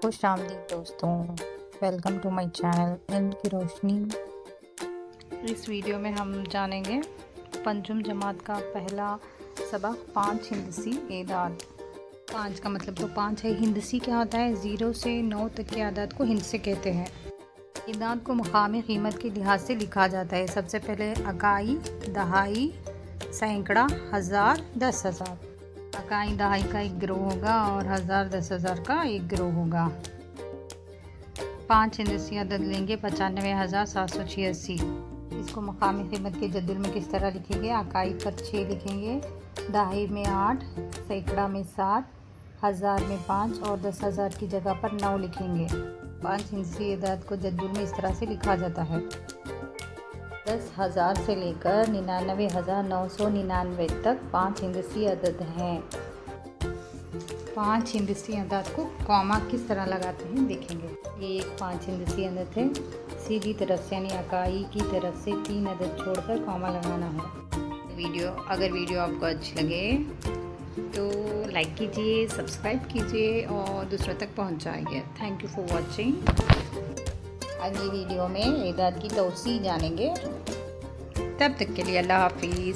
खुश आमदीद दोस्तों, वेलकम टू माय चैनल इल्म की रोशनी। इस वीडियो में हम जानेंगे पंचम जमात का पहला सबक 5 हिंदसी एदाद। 5 का मतलब तो 5 है। हिंदसी क्या होता है? 0 से 9 तक के आदाद को हिंदसी कहते हैं। एदाद को मुकामी कीमत के लिहाज से लिखा जाता है। सबसे पहले अकाई, दहाई, सैकड़ा, हज़ार, 10,000। अकाई दहाई का एक गिरोह होगा और हज़ार 10,000 का एक गिरोह होगा। 5 हिंदसी अदद लेंगे 95,786। इसको मकामी कीमत के जद्दुल में किस तरह लिखेंगे? अकाई पर 6 लिखेंगे, दहाई में 8, सैकड़ा में 7, हज़ार में 5 और 10,000 की जगह पर 9 लिखेंगे। 5 हिंदसी अदद को जद्दुल में इस तरह से लिखा जाता है। 10,000 से लेकर 99,999 तक 5 हिंदसी अदद हैं। 5 हिंदसी अदद को कॉमा किस तरह लगाते हैं देखेंगे। ये एक 5 हिंदसी अदद है। सीधी तरफ से यानी अकाई की तरफ से 3 अदद छोड़कर कॉमा लगाना है। अगर वीडियो आपको अच्छी लगे तो लाइक कीजिए, सब्सक्राइब कीजिए और दूसरों तक पहुंचाइए। Thank you for watching. अगली वीडियो में एदाद की तौसी जानेंगे। तब तक के लिए अल्लाह हाफिज़।